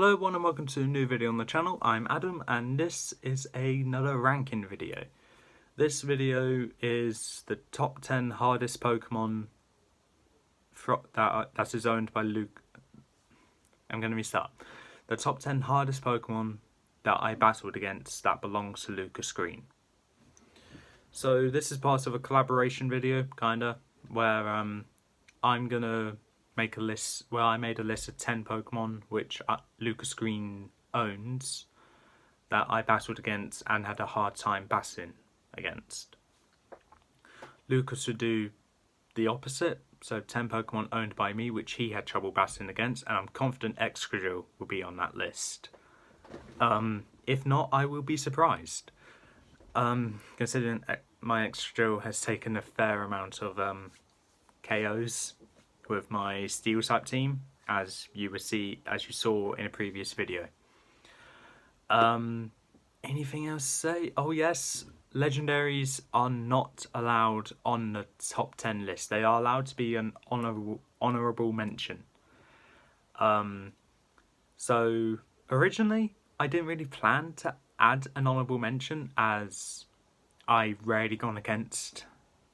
Hello everyone and welcome to a new video on the channel. I'm Adam and this is another ranking video. This video is the top 10 hardest Pokemon that is owned by Luke. I'm going to restart. The top 10 hardest Pokemon that I battled against that belongs to Lucas Green. So this is part of a collaboration video, kinda, where I'm gonna make a list. Well, I made a list of 10 Pokemon which Lucas Green owns that I battled against and had a hard time battling against. Lucas would do the opposite, so 10 Pokemon owned by me which he had trouble battling against, and I'm confident Excadrill will be on that list. If not, I will be surprised. Considering my Excadrill has taken a fair amount of KOs with my Steel type team, as you saw in a previous video. Anything else to say? Oh yes, legendaries are not allowed on the top 10 list. They are allowed to be an honourable mention. So originally I didn't really plan to add an honourable mention, as I've rarely gone against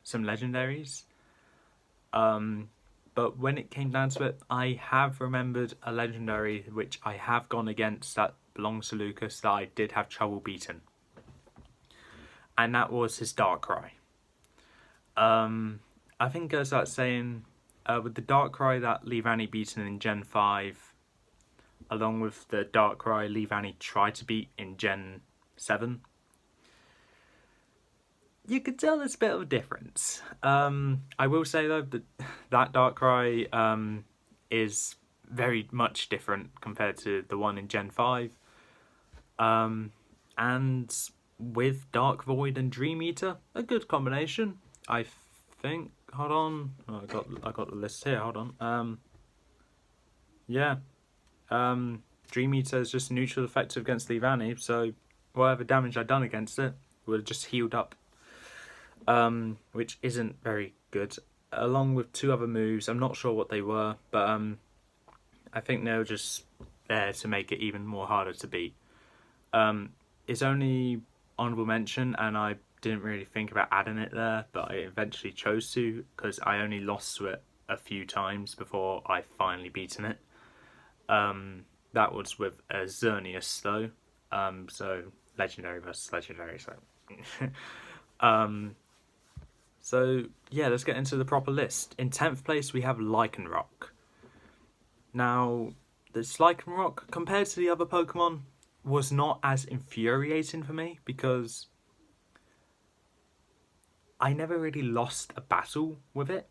some legendaries. But when it came down to it, I have remembered a legendary which I have gone against that belongs to Lucas that I did have trouble beating. And that was his Darkrai. I think it goes without saying, with the Darkrai that Leavanny beaten in Gen 5, along with the Darkrai Leavanny tried to beat in Gen 7, you could tell there's a bit of a difference. I will say though that Darkrai is very much different compared to the one in Gen 5. And with Dark Void and Dream Eater, a good combination, I think. Hold on, oh, I got the list here. Hold on. Yeah. Dream Eater is just neutral effective against Leavanny, so whatever damage I'd done against it would have just healed up. Which isn't very good. Along with two other moves, I'm not sure what they were, but I think they were just there to make it even more harder to beat. It's only honourable mention, and I didn't really think about adding it there, but I eventually chose to, because I only lost to it a few times before I finally beaten it. That was with a Xerneas though, so legendary versus legendary, so so yeah, let's get into the proper list. In 10th place we have Lycanroc. Now, this Lycanroc, compared to the other Pokemon, was not as infuriating for me, because I never really lost a battle with it.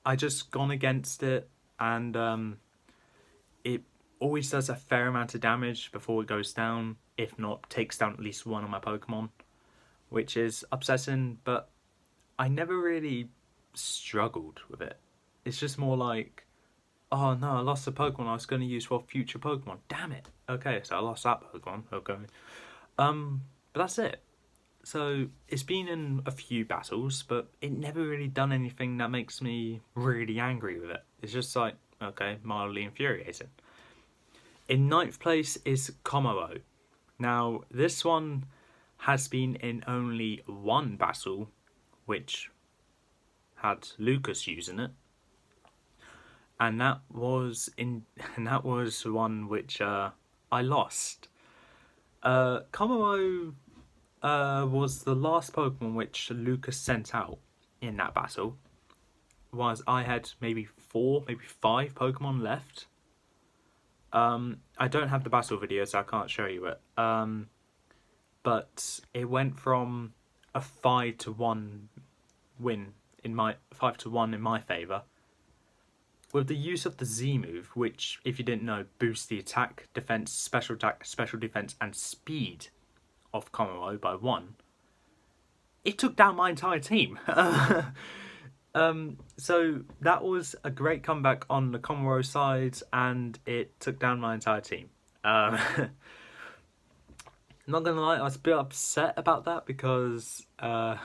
I just gone against it, and it always does a fair amount of damage before it goes down, if not takes down at least one of my Pokemon, which is upsetting, but I never really struggled with it. It's just more like, oh no, I lost a Pokemon I was going to use for future Pokemon. Damn it. Okay, so I lost that Pokemon. Okay. But that's it. So it's been in a few battles, but it never really done anything that makes me really angry with it. It's just like, okay, mildly infuriating. In 9th place is Kommo-o. Now, this one has been in only one battle, which had Lucas using it, and that was one which I lost. Kommo-o was the last Pokemon which Lucas sent out in that battle. Was I had maybe 4, maybe 5 Pokemon left. I don't have the battle video, so I can't show you it. But it went from a 5-1 win in my 5-1 in my favour, with the use of the Z move, which, if you didn't know, boosts the attack, defense, special defense, and speed of Kommo-o by 1. It took down my entire team. So that was a great comeback on the Kommo-o side, and it took down my entire team. Not gonna lie, I was a bit upset about that, because I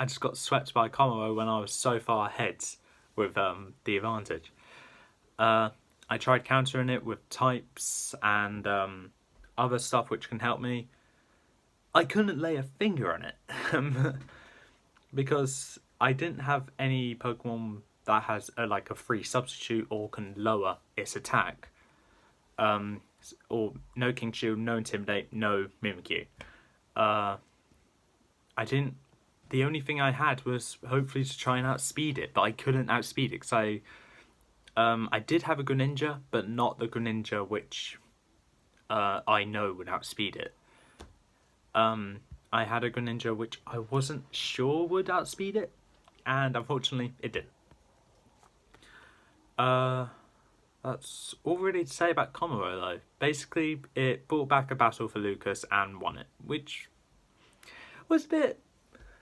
just got swept by Kommo-o when I was so far ahead with the advantage. I tried countering it with types and other stuff which can help me. I couldn't lay a finger on it because I didn't have any Pokemon that has like a free substitute or can lower its attack. Or no King Shield, no Intimidate, no Mimikyu. I didn't. The only thing I had was hopefully to try and outspeed it, but I couldn't outspeed it because I did have a Greninja, but not the Greninja which I know would outspeed it. I had a Greninja which I wasn't sure would outspeed it, and unfortunately it didn't. That's all really to say about Komuro though. Basically, it brought back a battle for Lucas and won it, which was a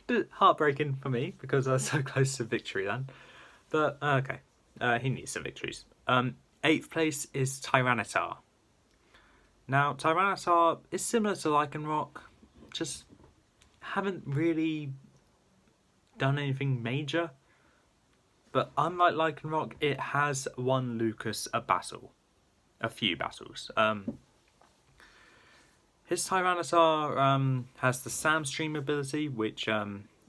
bit heartbreaking for me because I was so close to victory then. But okay, he needs some victories. 8th place is Tyranitar. Now, Tyranitar is similar to Lycanroc, just haven't really done anything major. But unlike Lycanroc, it has won Lucas a few battles. His Tyranitar has the Sandstream ability, which,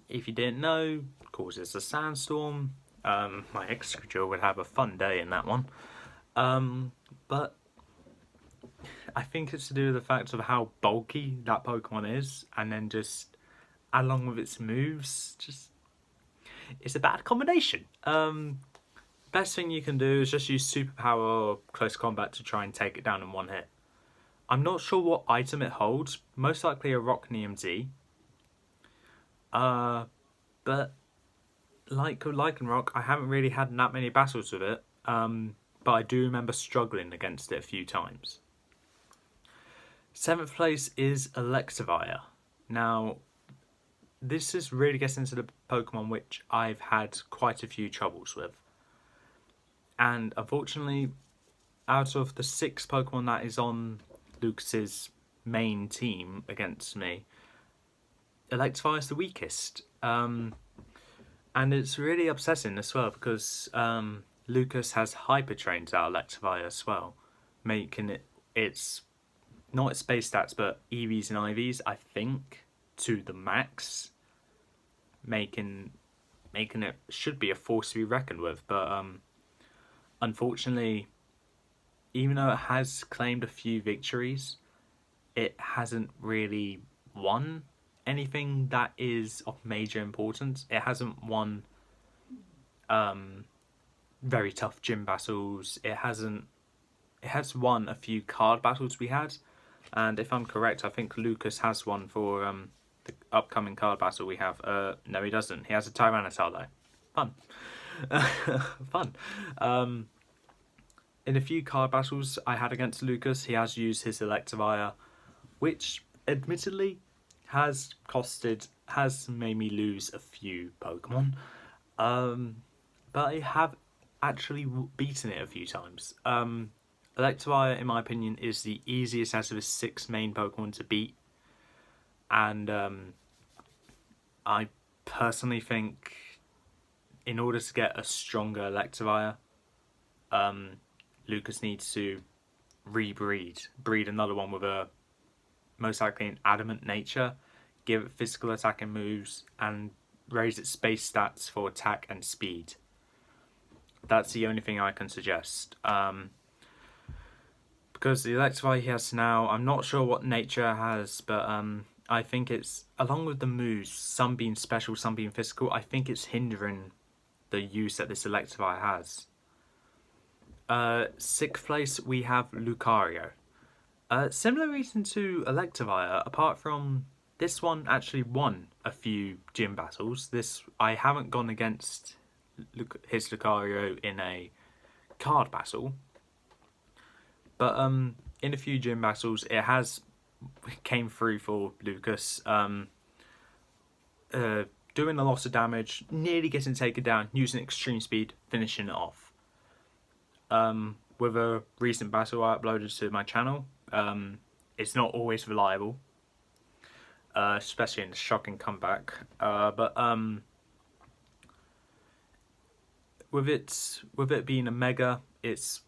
if you didn't know, causes a sandstorm. My Excadrill would have a fun day in that one. But I think it's to do with the fact of how bulky that Pokemon is, and then just along with its moves, it's a bad combination. Best thing you can do is just use Superpower or Close Combat to try and take it down in one hit. I'm not sure what item it holds, most likely a Rocknium Z. But like Lycanroc, I haven't really had that many battles with it, but I do remember struggling against it a few times. 7th place is Electivire. Now, this is really getting into the Pokemon which I've had quite a few troubles with. And unfortunately, out of the 6 Pokemon that is on Lucas's main team against me, Electivire is the weakest. And it's really upsetting as well because Lucas has Hyper Trains out Electivire as well, making it's not its base stats but EVs and IVs, I think, to the max, making it should be a force to be reckoned with. But unfortunately, even though it has claimed a few victories, it hasn't really won anything that is of major importance. It hasn't won very tough gym battles. It has won a few card battles we had, and if I'm correct, I think Lucas has one for the upcoming card battle we have. No, he doesn't. He has a Tyranitar though. Fun. Fun. In a few card battles I had against Lucas, he has used his Electivire, which admittedly has made me lose a few Pokemon. But I have actually beaten it a few times. Electivire, in my opinion, is the easiest out of his 6 main Pokemon to beat. And I personally think in order to get a stronger Electivire, Lucas needs to breed another one with a most likely an adamant nature, give it physical attacking moves, and raise its base stats for attack and speed. That's the only thing I can suggest. Because the Electivire he has now, I'm not sure what nature has, but I think it's, along with the moves, some being special, some being physical, I think it's hindering the use that this Electivire has. 6th place, we have Lucario. Similar reason to Electivire, apart from this one actually won a few gym battles. I haven't gone against his Lucario in a card battle, but in a few gym battles it came through for Lucas, doing a lot of damage, nearly getting taken down, using extreme speed, finishing it off. With a recent battle I uploaded to my channel, it's not always reliable, especially in the shocking comeback, but with it being a mega, it's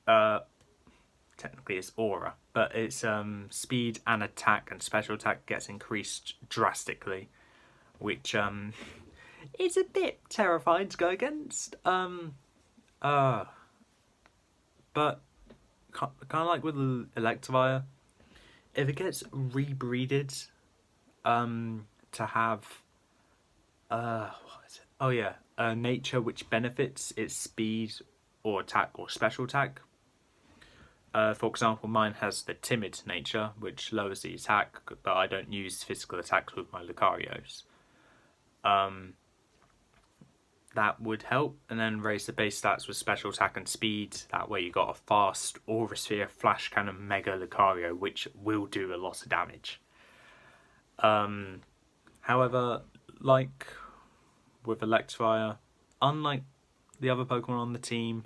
technically it's aura, but its speed and attack and special attack gets increased drastically, which is a bit terrifying to go against. But kind of like with Electivire, if it gets rebreeded, to have what is it? Oh yeah, nature which benefits its speed or attack or special attack. For example, mine has the timid nature, which lowers the attack, but I don't use physical attacks with my Lucarios. That would help, and then raise the base stats with special attack and speed. That way you got a fast Aura Sphere, Flash Cannon, Mega Lucario, which will do a lot of damage. However, like with Electivire, unlike the other Pokemon on the team,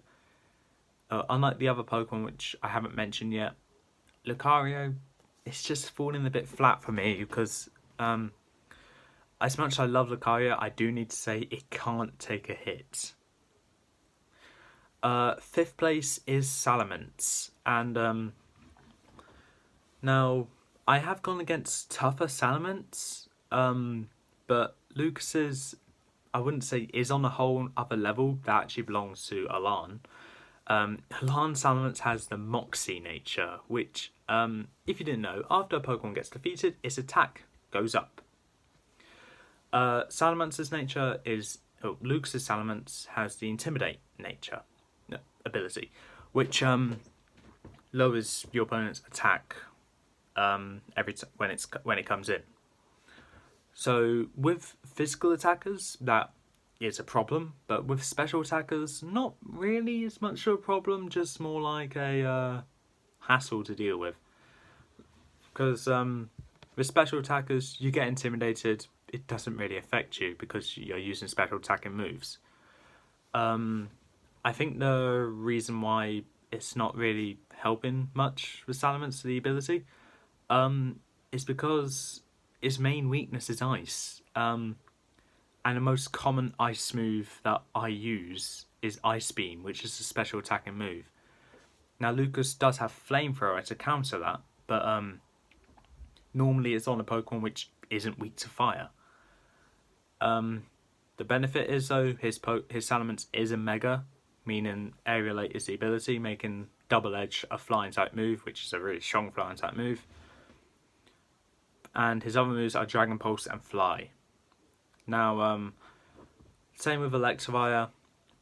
unlike the other Pokemon which I haven't mentioned yet, Lucario, it's just falling a bit flat for me because as much as I love Lucario, I do need to say it can't take a hit. 5th place is Salamence, and now I have gone against tougher Salamence, but Lucas's, I wouldn't say is on a whole other level. That actually belongs to Alan. Alan Salamence has the Moxie nature, which, if you didn't know, after a Pokemon gets defeated, its attack goes up. Salamence's nature is... Lucas's Salamence has the Intimidate nature ability, which lowers your opponent's attack when it comes in. So with physical attackers, that is a problem, but with special attackers, not really as much of a problem, just more like a hassle to deal with. Because with special attackers, you get intimidated, it doesn't really affect you because you're using special attacking moves. I think the reason why it's not really helping much with Salamence, the ability, is because its main weakness is ice. And the most common ice move that I use is Ice Beam, which is a special attacking move. Now Lucas does have Flamethrower to counter that, but normally it's on a Pokemon which isn't weak to fire. The benefit is though his Salamence is a Mega, meaning Aerialate is the ability, making Double Edge a flying type move, which is a really strong flying type move. And his other moves are Dragon Pulse and Fly. Now, same with Electivire,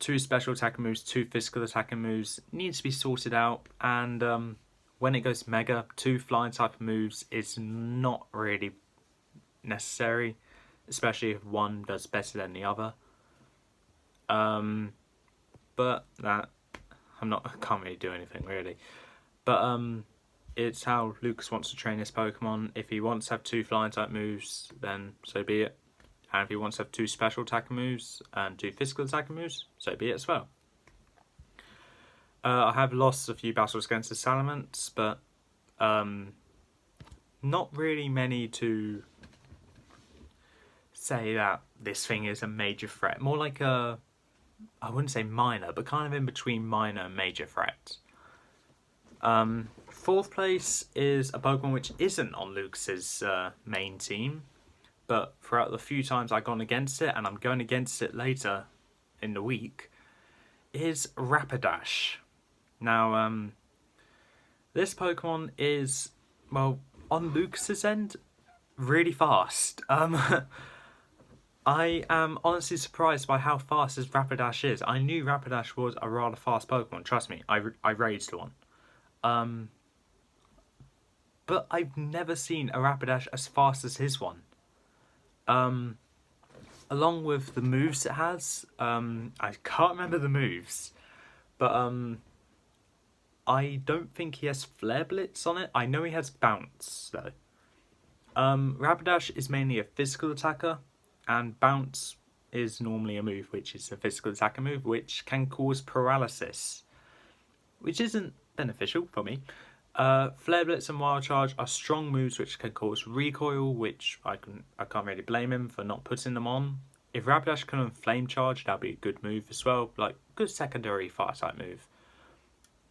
2 special attacking moves, 2 physical attacking moves needs to be sorted out, and when it goes Mega, 2 flying type moves is not really necessary, especially if one does better than the other. But that I can't really do anything really. But it's how Lucas wants to train his Pokemon. If he wants to have 2 flying type moves, then so be it. And if he wants to have 2 special attacking moves and 2 physical attacking moves, so be it as well. I have lost a few battles against the Salamence, but not really many to say that this thing is a major threat. More like a, I wouldn't say minor, but kind of in between minor and major threats. 4th place is a Pokemon which isn't on Lucas's main team, but throughout the few times I've gone against it, and I'm going against it later in the week, is Rapidash. Now, this Pokemon is, well, on Lucas's end, really fast. I am honestly surprised by how fast this Rapidash is. I knew Rapidash was a rather fast Pokemon, trust me, I raised one. But I've never seen a Rapidash as fast as his one. Along with the moves it has, I can't remember the moves, but I don't think he has Flare Blitz on it. I know he has Bounce though. Rapidash is mainly a physical attacker, and Bounce is normally a move which is a physical attacker move which can cause paralysis, which isn't beneficial for me. Flare Blitz and Wild Charge are strong moves which can cause recoil, which I can't really blame him for not putting them on. If Rapidash can Flame Charge, that'd be a good move as well, like good secondary fire type move.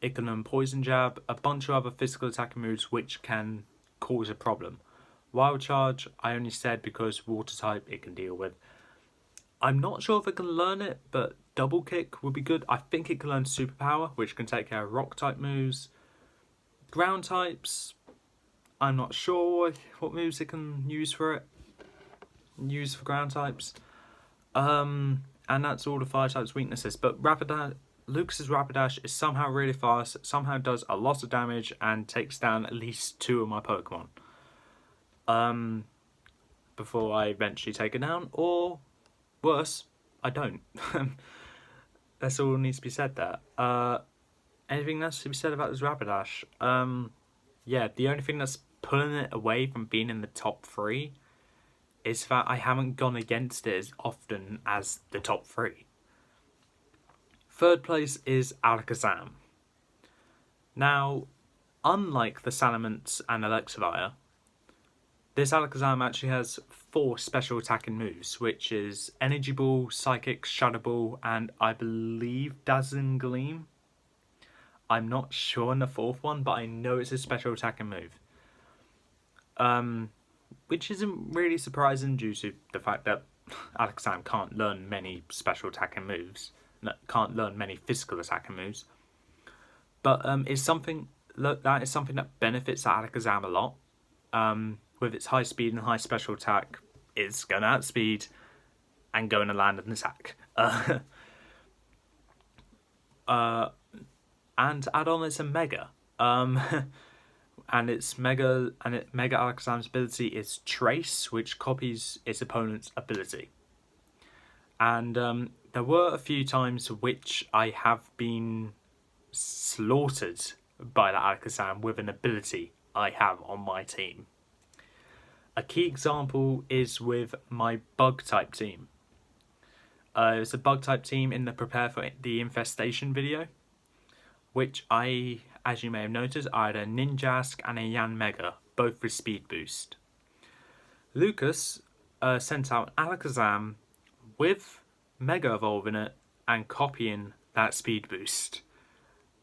it can learn Poison Jab, a bunch of other physical attacking moves which can cause a problem. Wild Charge, I only said because Water type it can deal with. I'm not sure if it can learn it, but Double Kick would be good. I think it can learn Superpower, which can take care of Rock type moves. Ground types, I'm not sure what moves it can use for it. Use for ground types. And that's all the fire types weaknesses. But Lucas's Rapidash is somehow really fast, somehow does a lot of damage, and takes down at least 2 of my Pokemon. Before I eventually take it down, or worse, I don't. That's all needs to be said there. Anything else to be said about this Rapidash? Yeah, the only thing that's pulling it away from being in the top 3 is that I haven't gone against it as often as the top 3. Third place is Alakazam. Now, unlike the Salamence and Electivire, this Alakazam actually has 4 special attacking moves, which is Energy Ball, Psychic, Shadow Ball, and I believe Dazzling Gleam. I'm not sure on the 4th one, but I know it's a special attacking move. Which isn't really surprising due to the fact that Alakazam can't learn many special attacking moves, can't learn many physical attacking moves. But it's something that is something that benefits Alakazam a lot. With its high speed and high special attack, it's going to outspeed and going to land an attack. And add on it's a Mega. And its Mega Alakazam's ability is Trace, which copies its opponent's ability. And there were a few times which I have been slaughtered by the Alakazam with an ability I have on my team. A key example is with my Bug-type team. It's a Bug-type team in the Prepare for the Infestation video, which I, as you may have noticed, I had a Ninjask and a Yanmega, both with Speed Boost. Lucas sent out Alakazam with Mega Evolve in it and copying that Speed Boost.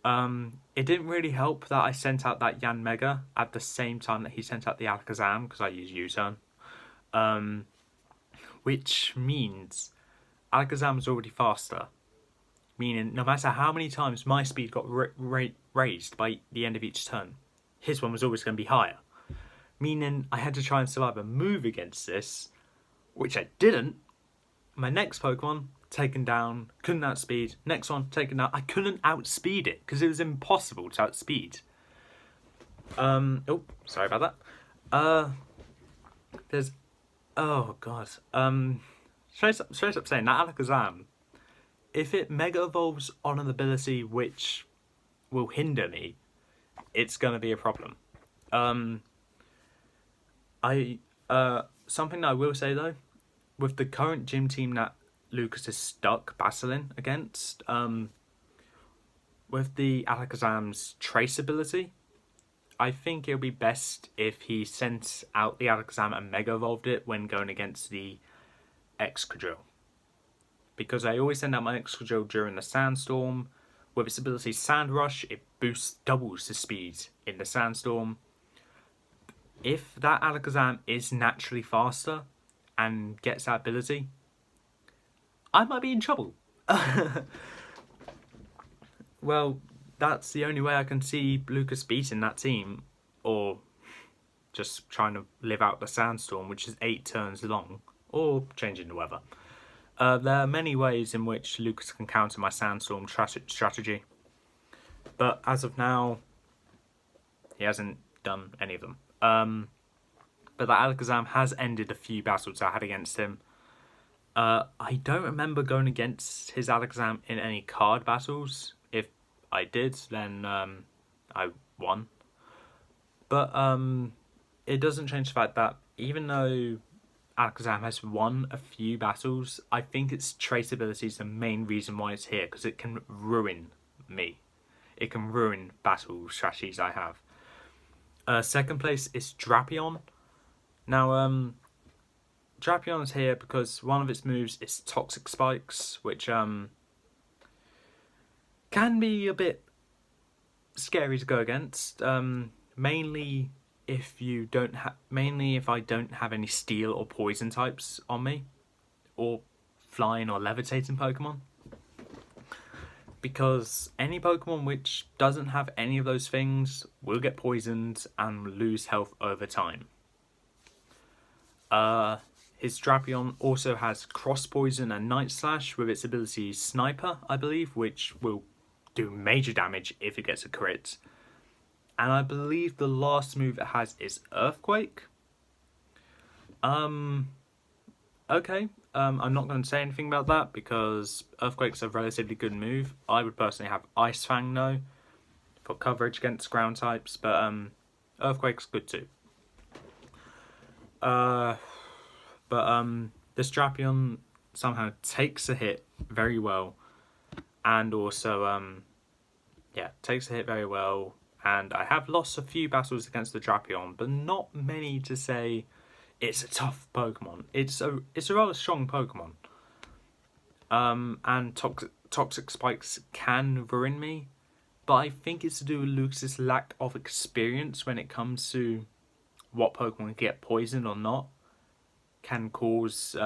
It didn't really help that I sent out that Yanmega at the same time that he sent out the Alakazam, because I use U-turn. Which means Alakazam is already faster. Meaning, no matter how many times my speed got raised by the end of each turn, his one was always going to be higher. Meaning, I had to try and survive a move against this, which I didn't. My next Pokemon, taken down, couldn't outspeed. Next one, taken down. I couldn't outspeed it, because it was impossible to outspeed. Oh, sorry about that. Oh, God. Straight up saying, that Alakazam, if it Mega Evolves on an ability which will hinder me, it's going to be a problem. Something that I will say though, with the current gym team that Lucas is stuck battling against, with the Alakazam's Trace ability, I think it'll be best if he sent out the Alakazam and Mega Evolved it when going against the Excadrill. Because I always send out my Excadrill during the Sandstorm. With its ability Sand Rush, it doubles the speed in the Sandstorm. If that Alakazam is naturally faster and gets that ability, I might be in trouble. Well, that's the only way I can see Lucas beating that team, or just trying to live out the Sandstorm, which is 8 turns long, or changing the weather. There are many ways in which Lucas can counter my Sandstorm strategy, but as of now, he hasn't done any of them. But that Alakazam has ended a few battles I had against him. I don't remember going against his Alakazam in any card battles. If I did, then I won. But it doesn't change the fact that even though Alakazam has won a few battles, I think its Trace ability is the main reason why it's here, because it can ruin me. It can ruin battle strategies I have. Second place is Drapion. Now, Drapion is here because one of its moves is Toxic Spikes, which can be a bit scary to go against. Mainly if I don't have any steel or poison types on me, or flying or levitating Pokemon. Because any Pokemon which doesn't have any of those things will get poisoned and lose health over time. His Drapion also has Cross Poison and Night Slash with its ability Sniper, I believe, which will do major damage if it gets a crit. And I believe the last move it has is Earthquake. Okay. I'm not going to say anything about that because Earthquake's a relatively good move. I would personally have Ice Fang though for coverage against ground types, but Earthquake's good too. This Drapion somehow takes a hit very well, and also takes a hit very well. And I have lost a few battles against the Drapion, but not many to say it's a tough Pokemon. It's a rather strong Pokemon. And toxic spikes can ruin me, but I think it's to do with Lucas's lack of experience when it comes to what Pokemon get poisoned or not. Can cause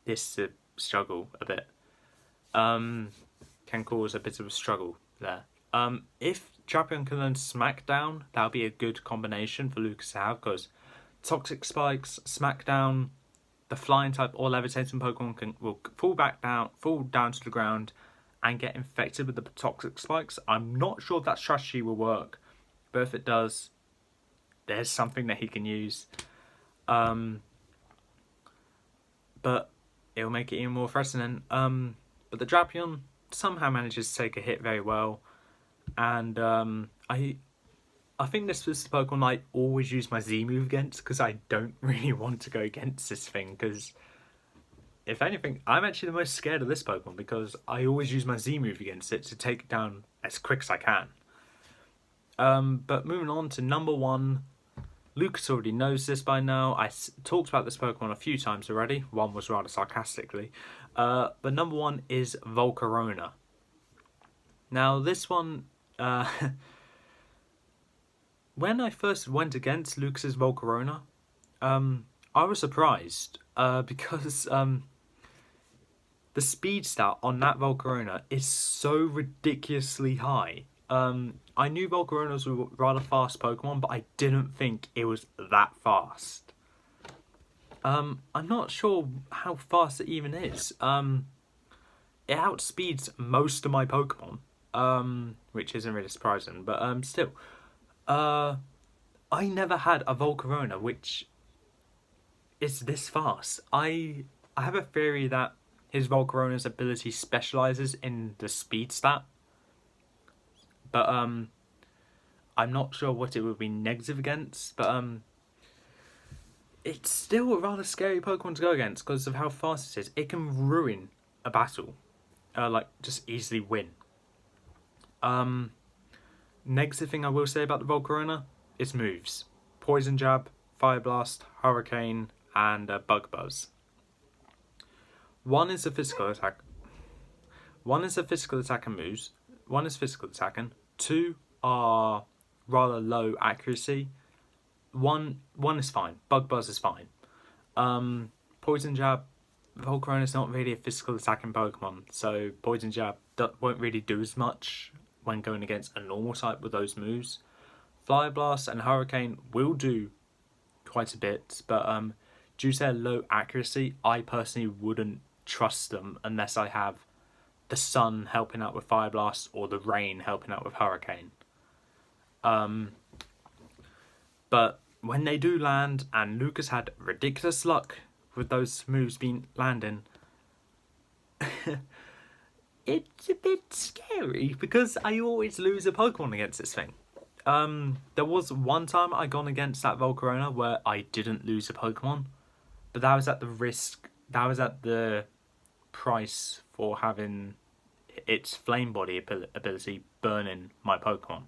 this to struggle a bit. Can cause a bit of a struggle there. If Drapion can learn Smackdown, that would be a good combination for Lucas to have, because Toxic Spikes, Smackdown, the flying type or levitating Pokemon will fall down to the ground and get infected with the Toxic Spikes. I'm not sure if that strategy will work, but if it does, there's something that he can use. But it'll make it even more threatening. But the Drapion somehow manages to take a hit very well, and I think this was the Pokemon I always use my Z move against, because I don't really want to go against this thing, because if anything, I'm actually the most scared of this Pokemon, because I always use my Z move against it to take it down as quick as I can. But moving on to number 1, Lucas already knows this by now. I talked about this Pokemon a few times already. One was rather sarcastically. But number 1 is Volcarona. Now this one, when I first went against Lucas's Volcarona, I was surprised because the speed stat on that Volcarona is so ridiculously high. I knew Volcaronas were rather fast Pokemon, but I didn't think it was that fast. I'm not sure how fast it even is. It outspeeds most of my Pokemon, which isn't really surprising, but still. I never had a Volcarona which is this fast. I have a theory that his Volcarona's ability specializes in the speed stat, but I'm not sure what it would be negative against, but it's still a rather scary Pokemon to go against because of how fast it is. It can ruin a battle, just easily win. Negative thing I will say about the Volcarona is moves: Poison Jab, Fire Blast, Hurricane, and Bug Buzz. One is a physical attack. One is a physical attack and moves. One is physical attacking. 2 are rather low accuracy. One is fine. Bug Buzz is fine. Poison Jab, Volcarona is not really a physical attacking Pokemon, so Poison Jab won't really do as much when going against a normal type with those moves. Fire Blast and Hurricane will do quite a bit, but due to their low accuracy, I personally wouldn't trust them unless I have the sun helping out with Fire Blast or the rain helping out with Hurricane. But when they do land, and Lucas had ridiculous luck with those moves being landing, it's a bit scary because I always lose a Pokemon against this thing. There was one time I gone against that Volcarona where I didn't lose a Pokemon, but that was at the price for having its Flame Body ability burning my Pokemon.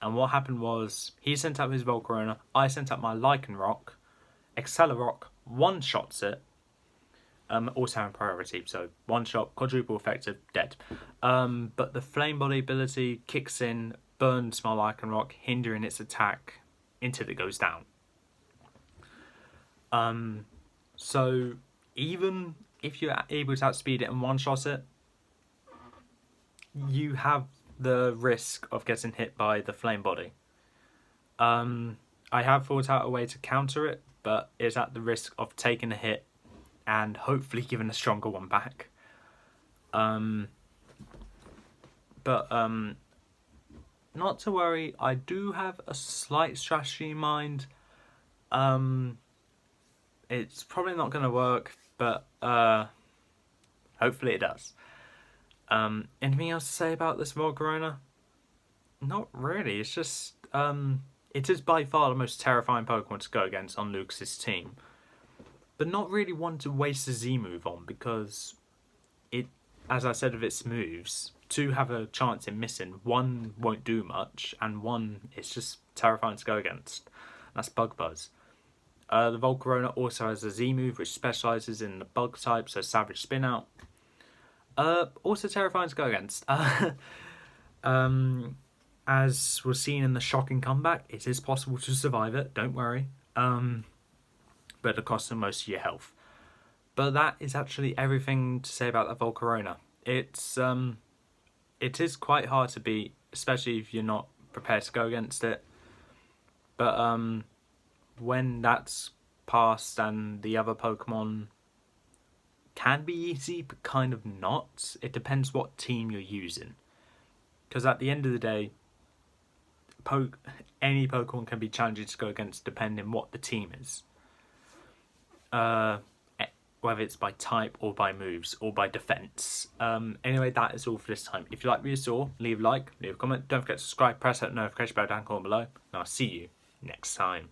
And what happened was, he sent out his Volcarona, I sent out my Lycanroc, Accelerock one-shots it, Also having priority, so one shot, quadruple effective, dead. But the Flame Body ability kicks in, burns my Lycan Rock, hindering its attack until it goes down. So even if you're able to outspeed it and one-shot it, you have the risk of getting hit by the Flame Body. I have thought out a way to counter it, but it's at the risk of taking a hit and hopefully giving a stronger one back. Not to worry, I do have a slight strategy in mind. It's probably not going to work, but hopefully it does. Anything else to say about this Volcarona? Not really, it's just... it is by far the most terrifying Pokemon to go against on Lucas's team. But not really one to waste a Z-move on, because it, as I said with its moves, two have a chance in missing. One won't do much, and one is just terrifying to go against. That's Bug Buzz. The Volcarona also has a Z-move which specialises in the Bug type, so Savage Spin Out. Also terrifying to go against. As was seen in the shocking comeback, it is possible to survive it, don't worry. But at the cost of most of your health. But that is actually everything to say about that Volcarona. It is quite hard to beat, especially if you're not prepared to go against it. But when that's passed and the other Pokemon can be easy, but kind of not. It depends what team you're using. Because at the end of the day, any Pokemon can be challenging to go against depending what the team is. Whether it's by type or by moves or by defense. Anyway, that is all for this time. If you like what you saw, leave a like, leave a comment. Don't forget to subscribe, press that notification bell down below, and I'll see you next time.